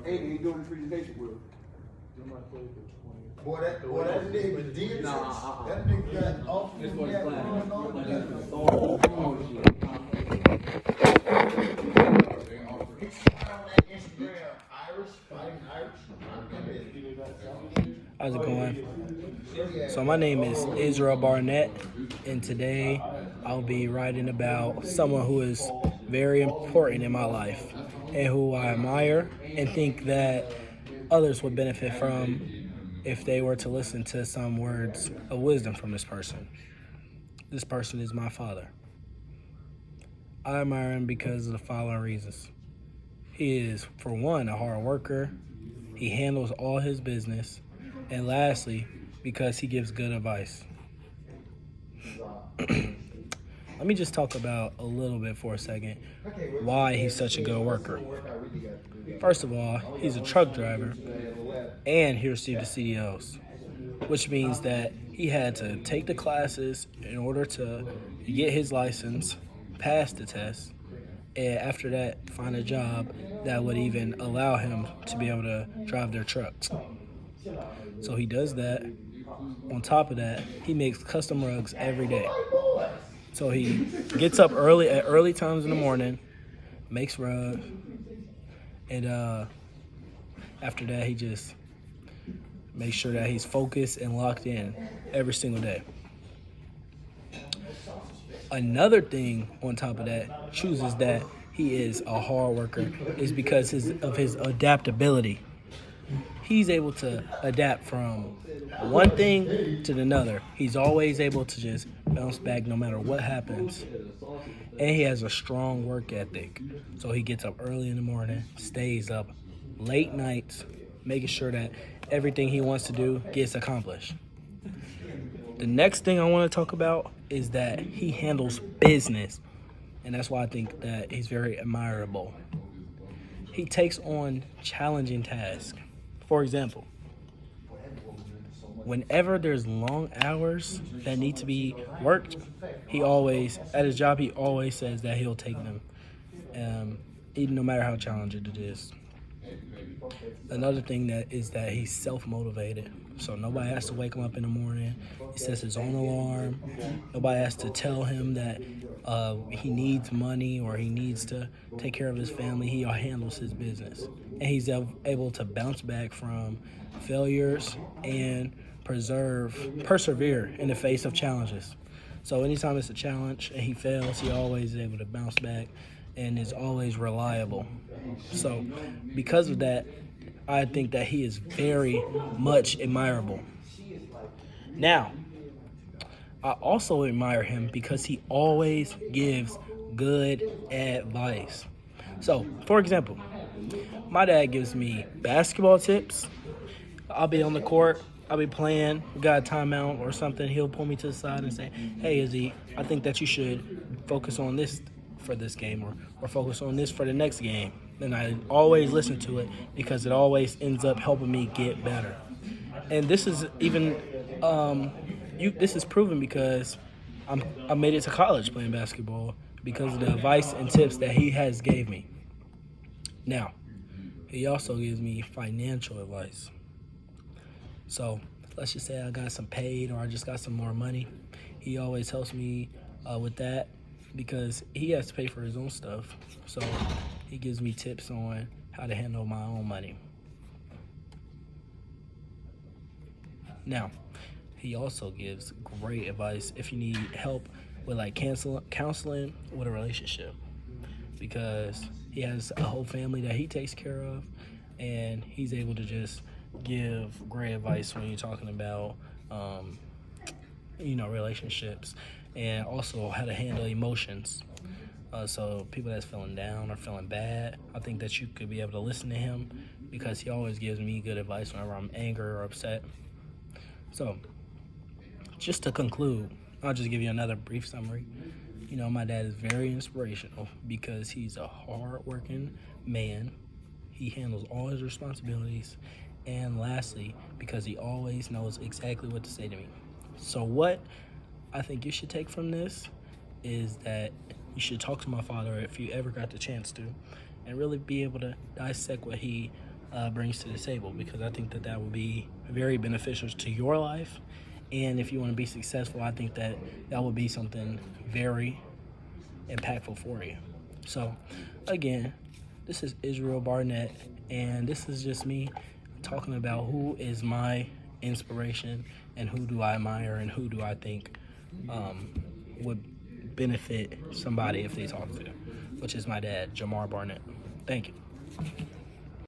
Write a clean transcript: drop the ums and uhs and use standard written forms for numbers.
Ain't he doing the presentation with? Boy, that nigga did that nigga got off his back going on that. How's it going? So my name is Israel Barnett, and today I'll be writing about someone who is very important in my life and who I admire and think that others would benefit from if they were to listen to some words of wisdom from this person. This person is my father. I admire him because of the following reasons. He is, for one, a hard worker. He handles all his business. And lastly, because he gives good advice. Let me just talk about a little bit for a second why he's such a good worker. First of all, he's a truck driver and he received the CDLs, which means that he had to take the classes in order to get his license, pass the test, and after that, find a job that would even allow him to be able to drive their trucks. So he does that. On top of that, he makes custom rugs every day. So he gets up early at early times in the morning, makes rugs, and after that, he just makes sure that he's focused and locked in every single day. Another thing on top of that, chooses that he is a hard worker, is because of his adaptability. He's able to adapt from one thing to another. He's always able to just bounce back no matter what happens. And he has a strong work ethic. So he gets up early in the morning, stays up late nights, making sure that everything he wants to do gets accomplished. The next thing I want to talk about is that he handles business. And that's why I think that he's very admirable. He takes on challenging tasks. For example, whenever there's long hours that need to be worked, at his job, he always says that he'll take them, even no matter how challenging it is. Another thing that he's self-motivated. So nobody has to wake him up in the morning. He sets his own alarm. Nobody has to tell him that he needs money or he needs to take care of his family. He handles his business. And he's able to bounce back from failures and persevere in the face of challenges. So anytime it's a challenge and he fails, he always is able to bounce back and is always reliable. So because of that, I think that he is very much admirable. Now, I also admire him because he always gives good advice. So, for example, my dad gives me basketball tips. I'll be on the court, I'll be playing, we got a timeout or something. He'll pull me to the side and say, "Hey, Izzy, I think that you should focus on this for this game or focus on this for the next game." And I always listen to it because it always ends up helping me get better. And this is even this is proven because I made it to college playing basketball because of the advice and tips that he has gave me. Now, he also gives me financial advice. So let's just say I got some paid or I just got some more money. He always helps me with that because he has to pay for his own stuff. So he gives me tips on how to handle my own money. Now, he also gives great advice if you need help with like counseling with a relationship, because he has a whole family that he takes care of, and he's able to just give great advice when you're talking about relationships, and also how to handle emotions. So people that's feeling down or feeling bad, I think that you could be able to listen to him because he always gives me good advice whenever I'm angry or upset. So just to conclude, I'll just give you another brief summary. My dad is very inspirational because he's a hard-working man. He handles all his responsibilities. And lastly, because he always knows exactly what to say to me. So what I think you should take from this is that you should talk to my father if you ever got the chance to, and really be able to dissect what he brings to the table, because I think that that will be very beneficial to your life. And if you want to be successful, I think that that will be something very impactful for you. So, again, this is Israel Barnett, and this is just me talking about who is my inspiration and who do I admire and who do I think would benefit somebody if they talk to, which is my dad, Jamar Barnett. Thank you.